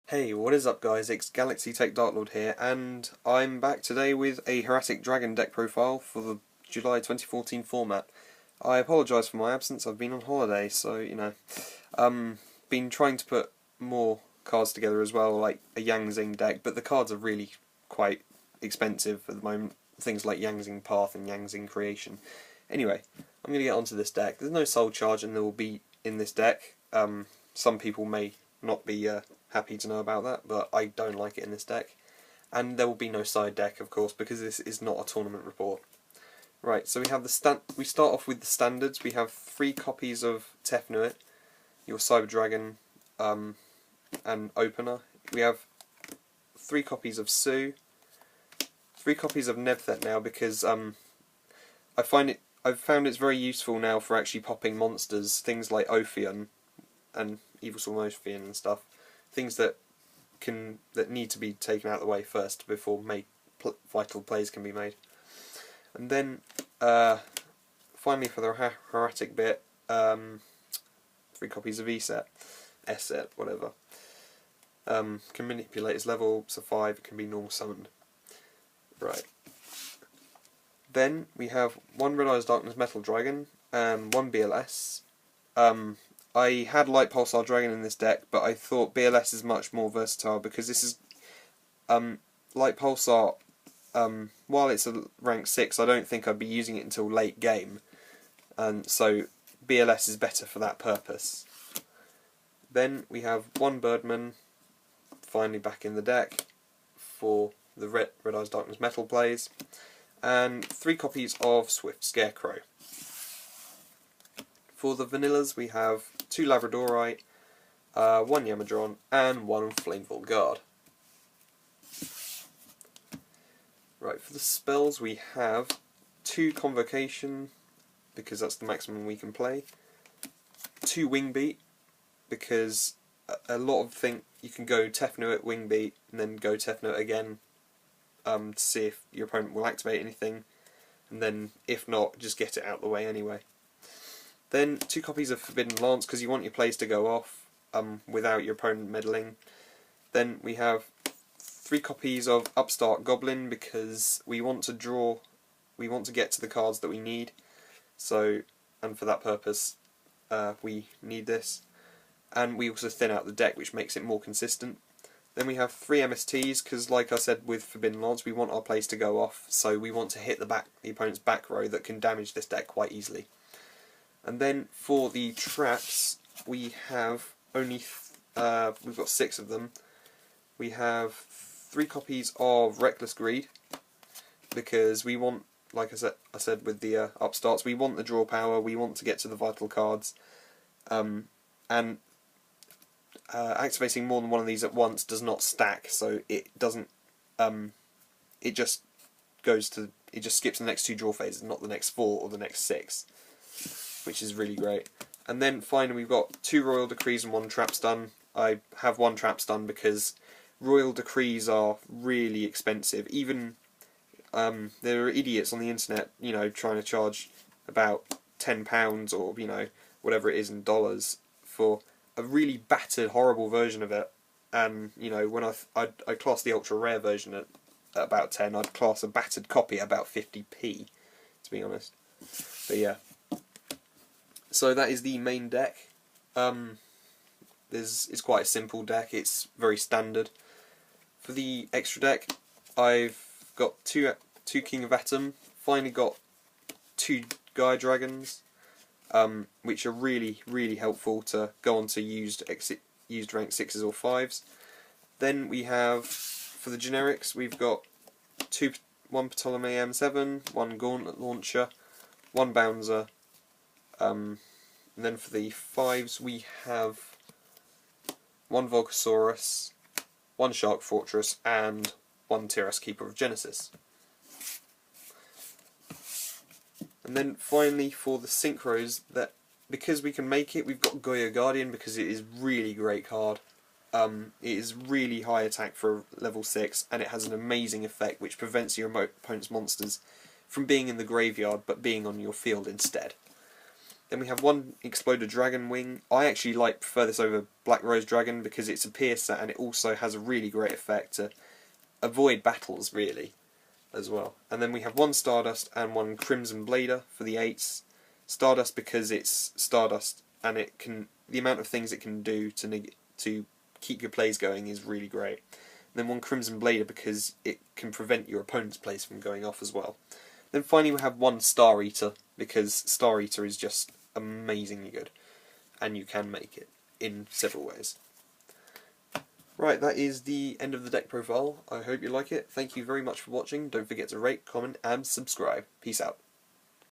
Hey, what is up guys, it's Galaxy Tech Darklord here, and I'm back today with a Hieratic Dragon Deck profile for the July 2014 format. I apologise for my absence, I've been on holiday, so, been trying to put more cards together as well, like a Yang Zing deck, but the cards are really quite expensive at the moment, things like Yang Zing Path and Yang Zing Creation. Anyway, I'm going to get onto this deck. There's no soul charge and there will be in this deck. Some people may not be happy to know about that, but I don't like it in this deck. And there will be no side deck, of course, because this is not a tournament report. Right, so we have we start off with the standards. We have 3 copies of Tefnuit, your Cyber Dragon, and opener. We have 3 copies of Su, 3 copies of Nebthet now, because I've found it's very useful now for actually popping monsters, things like Ophion and Evil Soul Ophion and stuff. Things that need to be taken out of the way first before vital plays can be made. And then finally for the Hieratic bit, 3 copies of Eset, whatever. Can manipulate its level, so 5, it can be normal summoned. Right. Then we have 1 Red Eyes Darkness Metal Dragon and 1 BLS. I had Light Pulsar Dragon in this deck, but I thought BLS is much more versatile because this is Light Pulsar. While it's a rank 6, I don't think I'd be using it until late game, and so BLS is better for that purpose. Then we have 1 Birdman, finally back in the deck for the Red Eyes Darkness Metal plays, and 3 copies of Swift Scarecrow. For the vanillas we have 2 Labradorite, 1 Yamadron, and 1 Flamvell Guard. Right, for the spells we have 2 Convocation, because that's the maximum we can play, 2 Wingbeat, because a lot of you can go Tefnuit, Wingbeat, and then go Tefnuit again to see if your opponent will activate anything, and then if not, just get it out of the way anyway. Then 2 copies of Forbidden Lance, because you want your plays to go off without your opponent meddling. Then we have 3 copies of Upstart Goblin, because we want to get to the cards that we need. So, and for that purpose, we need this. And we also thin out the deck, which makes it more consistent. Then we have 3 MSTs, because like I said with Forbidden Lance, we want our plays to go off, so we want to hit the opponent's back row that can damage this deck quite easily. And then for the traps, we have only we've got 6 of them. We have 3 copies of Reckless Greed, because we want, like I said with the upstarts, we want the draw power, we want to get to the vital cards, and activating more than one of these at once does not stack, so it doesn't. It just skips the next 2 draw phases, not the next 4 or the next 6. Which is really great. And then finally we've got 2 Royal Decrees and 1 Trap Stun. I have 1 Trap Stun because Royal Decrees are really expensive. Even there are idiots on the internet, trying to charge about £10 or whatever it is in dollars for a really battered, horrible version of it. And when I class the ultra rare version at about 10, I'd class a battered copy at about 50p, to be honest. But yeah. So that is the main deck. It's quite a simple deck, it's very standard. For the extra deck, I've got 2 King of Atum, finally got 2 Gaia Dragons, which are really, really helpful to go on to used rank 6s or 5s. Then we have, for the generics, we've got 1 Ptolemy M7, 1 Gauntlet Launcher, 1 Bounzer. And then for the 5s we have 1 Volcasaurus, 1 Shark Fortress, and 1 Tiras Keeper of Genesis. And then finally for the synchros, that because we can make it, we've got Gaia Guardian, because it is really great card. It is really high attack for level 6, and it has an amazing effect which prevents your opponent's monsters from being in the graveyard but being on your field instead. Then we have one Exploded Dragon Wing. I actually prefer this over Black Rose Dragon because it's a piercer and it also has a really great effect to avoid battles, really, as well. And then we have one Stardust and one Crimson Blader for the 8s. Stardust because it's Stardust and the amount of things it can do to keep your plays going is really great. And then one Crimson Blader because it can prevent your opponent's plays from going off as well. Then finally we have one Star Eater because Star Eater is just amazingly good and you can make it in several ways. Right, that is the end of the deck profile. I hope you like it. Thank you very much for watching. Don't forget to rate, comment and subscribe. Peace out.